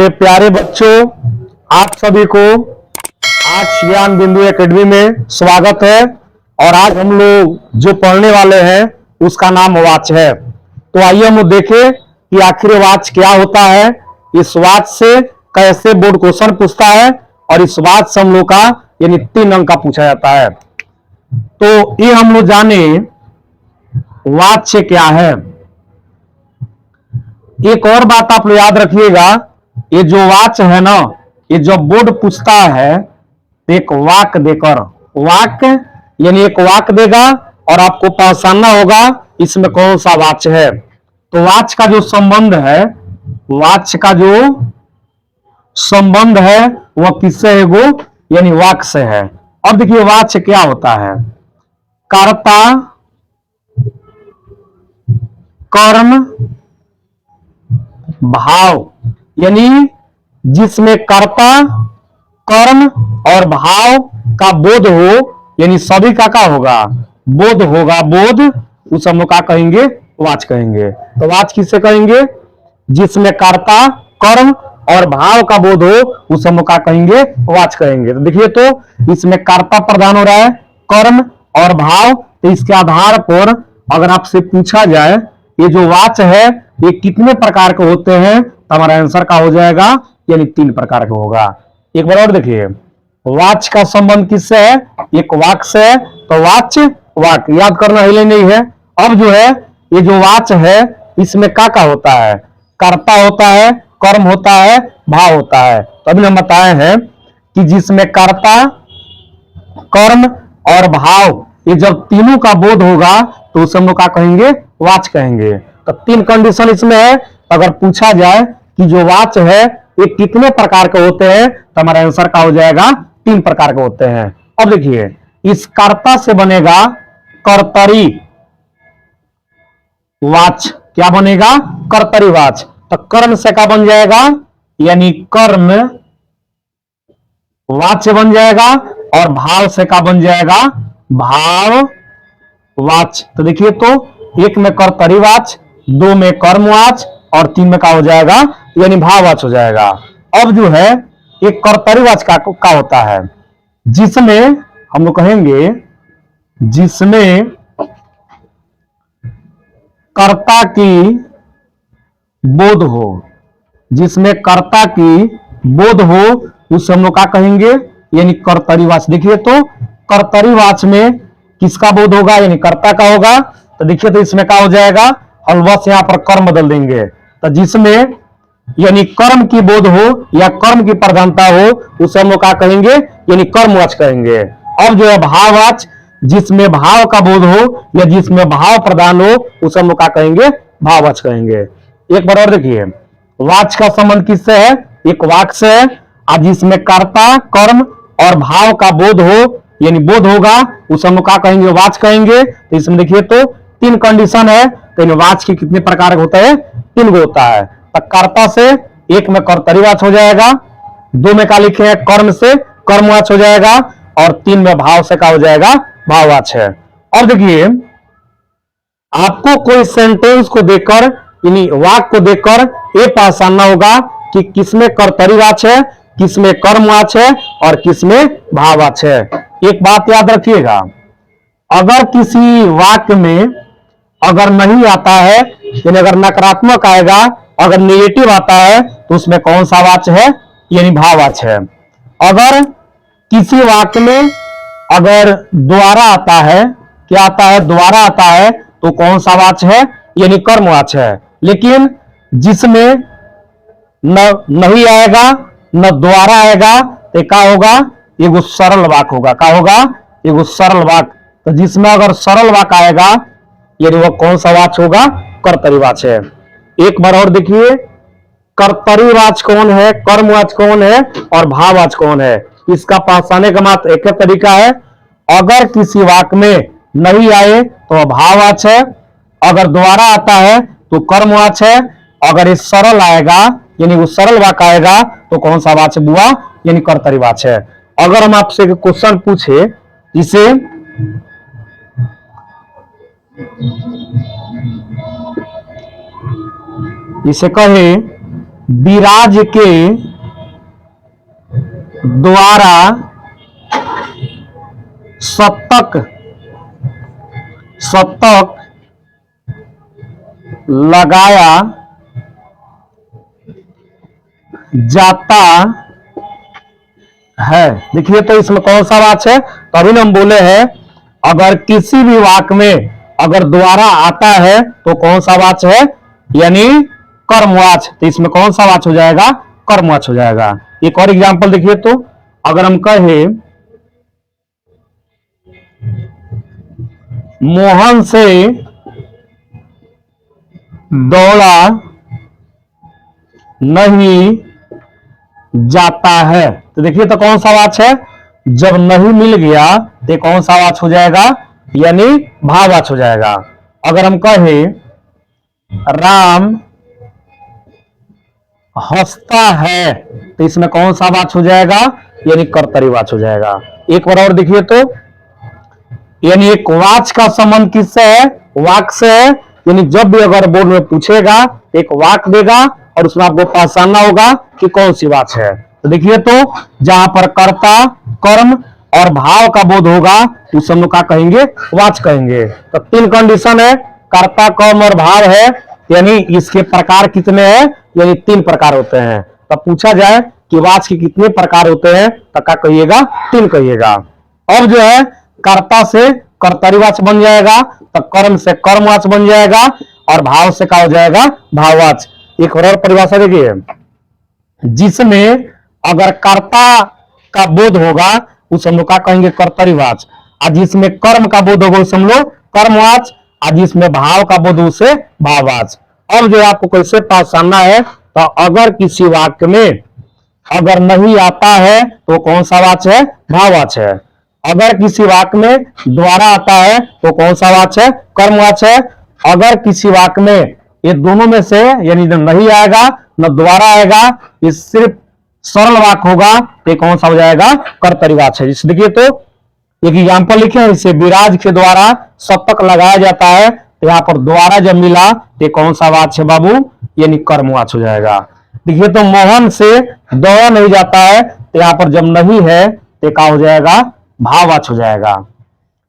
मेरे प्यारे बच्चों, आप सभी को आज ज्ञान बिंदु एकेडमी में स्वागत है। और आज हम लोग जो पढ़ने वाले हैं उसका नाम वाच है। तो आइए हम लोग देखें कि आखिर वाच क्या होता है, इस वाच से कैसे बोर्ड क्वेश्चन पूछता है और इस वाच से हम लोग का यानी 3 अंक का पूछा जाता है। तो ये हम लोग जाने वाच से क्या है। एक और बात आप लोग याद रखिएगा, ये जो वाच है ना, ये जब बोर्ड पूछता है तो एक वाक देकर, वाक यानी एक वाक देगा और आपको पहचानना होगा इसमें कौन सा वाच है। तो वाच का जो संबंध है, वाच का जो संबंध है वह किससे है, वो यानी वाक से है। अब देखिए वाच क्या होता है। कर्ता, कर्म, भाव, यानी जिसमें कर्ता, कर्म और भाव का बोध हो, यानी सभी का होगा, बोध होगा, बोध, उस हम लोग का कहेंगे वाच कहेंगे। तो वाच किससे कहेंगे, जिसमें कर्ता, कर्म और भाव का बोध हो, उस हम लोग का कहेंगे वाच कहेंगे। तो देखिए, तो इसमें कर्ता प्रदान हो रहा है, कर्म और भाव। तो इसके आधार पर अगर आपसे पूछा जाए ये जो वाच है ये कितने प्रकार के होते हैं, तो हमारा आंसर का हो जाएगा यानी 3 प्रकार का होगा। एक बार और देखिए, वाच का संबंध किससे है, एक वाक से है। तो वाच, वाक याद करना ही नहीं है। अब जो है ये जो वाच है इसमें का होता है, कर्ता होता है, कर्म होता है, भाव होता है। तो अभी हम बताए हैं कि जिसमें कर्ता, कर्म और भाव ये जब तीनों का बोध होगा तो उसे हम लोग क्या कहेंगे, वाच कहेंगे। तो 3 कंडीशन इसमें है। अगर पूछा जाए कि जो वाच है ये कितने प्रकार के होते हैं, तो हमारा आंसर का हो जाएगा 3 प्रकार के होते हैं। अब देखिए, इस कर्ता से बनेगा कर्तरी वाच। क्या बनेगा, कर्तरी वाच। तो कर्म से क्या बन जाएगा, यानी कर्म वाच से बन जाएगा। और भाव से क्या बन जाएगा, भाव वाच। तो देखिए, तो 1 में कर्तरी वाच, 2 में कर्म वाच और 3 में क्या हो जाएगा, यानी भाव वाच हो जाएगा। अब जो है एक कर्तरी वाच का होता है, जिसमें हम लोग कहेंगे, जिसमें कर्ता की बोध हो, जिसमें कर्ता की बोध हो उसे हम लोग क्या कहेंगे, यानी कर्तरी वाच। देखिए, तो कर्तरी वाच में किसका बोध होगा, यानी कर्ता का होगा। तो देखिए, तो इसमें क्या हो जाएगा, और बस यहां पर कर्म बदल देंगे। तो जिसमें यानी कर्म की बोध हो या कर्म की प्रधानता हो उसे हम लोग क्या कहेंगे, यानी कर्मवाच कहेंगे। अब जो है भाववाच, जिसमें भाव का बोध हो या जिसमें भाव प्रदान हो उसे हम लोग क्या कहेंगे, भाववाच कहेंगे। एक बार और देखिए, वाच का संबंध किससे है, एक वाक से है। और जिसमें कर्ता, कर्म और भाव का बोध हो, यानी बोध होगा, उसे हम लोग क्या कहेंगे, वाच कहेंगे। तो इसमें देखिए, तो 3 कंडीशन है। तो वाच के कितने प्रकार के होता है, 3 गो होता है। तो कर्ता से 1 में कर्तरी वाच हो जाएगा, 2 में क्या लिखे हैं, कर्म से कर्मवाच हो जाएगा और 3 में भाव से क्या हो जाएगा, भाववाच है। और देखिए, आपको कोई सेंटेंस को देखकर, यानी वाक को देखकर ये पहचानना होगा कि किसमें कर्तरी वाच है, किसमें कर्मवाच है और किसमें भाववाच है। एक बात याद रखिएगा, अगर किसी वाक्य में अगर नहीं आता है, यानी अगर नकारात्मक आएगा, अगर नेगेटिव आता है, तो उसमें कौन सा वाच है, यानी भाववाच है। अगर किसी वाक्य में अगर द्वारा आता है, क्या आता है, द्वारा आता है, तो कौन सा वाच है, यानी कर्मवाच है। लेकिन जिसमें न नहीं आएगा, न द्वारा आएगा, तो क्या होगा, एगो सरल वाक होगा। क्या होगा, एगो सरल वाक। तो जिसमें अगर सरल वाक आएगा, यानी वो कौन सा वाच होगा, कर्तरी वाच है। एक बार और देखिए, कर्तरी वाच कौन है, कर्मवाच कौन है और भाववाच कौन है। इसका पहचानने का मात्र एक तरीका है, अगर किसी वाक्य में नहीं आए तो भाववाच है, अगर द्वारा आता है तो कर्मवाच है, अगर ये सरल आएगा, यानी वो सरल वाक्य आएगा, तो कौन सा वाच बुआ, यानी कर्तरी वाच है। अगर हम आपसे क्वेश्चन पूछे, इसे कहे विराज के द्वारा शतक लगाया जाता है। देखिए तो इसमें कौन सा वाक्य है? तो अभी हम बोले हैं अगर किसी भी वाक्य में अगर द्वारा आता है तो कौन सा वाक्य है? यानी कर्मवाच्य। तो इसमें कौन सा वाक्य हो जाएगा? कर्मवाच्य हो जाएगा। एक और एग्जांपल देखिए तो अगर हम कहे मोहन से दौड़ा नहीं जाता है, तो देखिए तो कौन सा वाक्य है? जब नहीं मिल गया तो कौन सा वाक्य हो जाएगा? यानी भाववाच्य हो जाएगा। अगर हम कहें राम हंसता है तो इसमें कौन सा वाक्य हो जाएगा? यानी कर्तरी वाक्य हो जाएगा। एक बार और देखिए तो यानी एक वाक्य का संबंध किससे है? वाक्य से है। यानी जब भी अगर बोर्ड में पूछेगा एक वाक्य देगा और उसमें आपको पहचानना होगा कि कौन सी वाक्य है। तो देखिए तो जहां पर कर्ता, कर्म और भाव का बोध होगा उस हम लोग क्या कहेंगे? वाक्य कहेंगे। तो तीन कंडीशन है, कर्ता, कर्म और भाव है। यानी इसके प्रकार कितने हैं? यानी तीन प्रकार होते हैं। तब पूछा जाए कि वाक्य के कितने प्रकार होते हैं तो क्या कहिएगा? तीन कहिएगा। अब जो है कर्ता से कर्तरी वाच्य बन जाएगा, तो कर्म से कर्मवाच्य बन जाएगा और भाव से क्या हो जाएगा? भाववाच्य। एक और परिभाषा देखिए, जिसमें अगर कर्ता का बोध होगा उस हम लोग क्या कहेंगे? कर्तरी वाच्य। और जिसमें कर्म का बोध होगा उस हम लोग कर्मवाच्य, और जिसमें भाव का बोध उसे भाववाच्य। अब जो आपको कैसे पहचानना है तो अगर किसी वाक्य में अगर नहीं आता है तो कौन सा वाच्य है? भाववाच्य है। अगर किसी वाक्य में द्वारा आता है तो कौन सा वाच्य है? कर्मवाच्य है। अगर किसी वाक्य में ये दोनों में से यानी न नहीं आएगा न द्वारा आएगा, ये सिर्फ सरल वाक्य होगा तो कौन सा हो जाएगा? कर्तरी वाच्य है। जैसे देखिए तो एक एग्जाम्पल लिखे हैं, इसे विराज के द्वारा शतक लगाया जाता है, तो यहाँ पर द्वारा जब मिला तो कौन सा वाच्य है बाबू? यानी कर्मवाच्य हो जाएगा। देखिए तो मोहन से दौड़ा नहीं जाता है, तो यहाँ पर जब नहीं है तो क्या हो जाएगा? भाववाच्य हो जाएगा।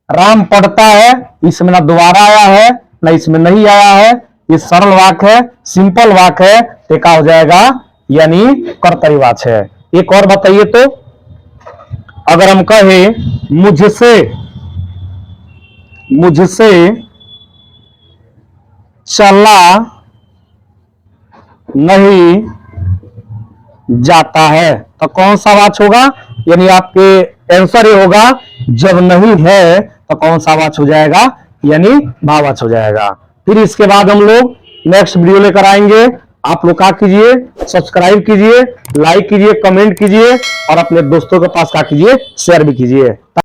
राम पढ़ता है, इसमें ना द्वारा आया है ना इसमें नहीं आया है, ये सरल वाक्य है, सिंपल वाक्य है, तो क्या हो जाएगा? यानी कर्तरी वाच्य है। एक और बताइए तो अगर हम कहें मुझसे चला नहीं जाता है तो कौन सा वाक्य होगा? यानी आपके आंसर ये होगा जब नहीं है तो कौन सा वाक्य हो जाएगा? यानी भाववाच्य हो जाएगा। फिर इसके बाद हम लोग नेक्स्ट वीडियो लेकर आएंगे। आप लोग क्या कीजिए? सब्सक्राइब कीजिए, लाइक कीजिए, कमेंट कीजिए और अपने दोस्तों के पास क्या कीजिए? शेयर भी कीजिए।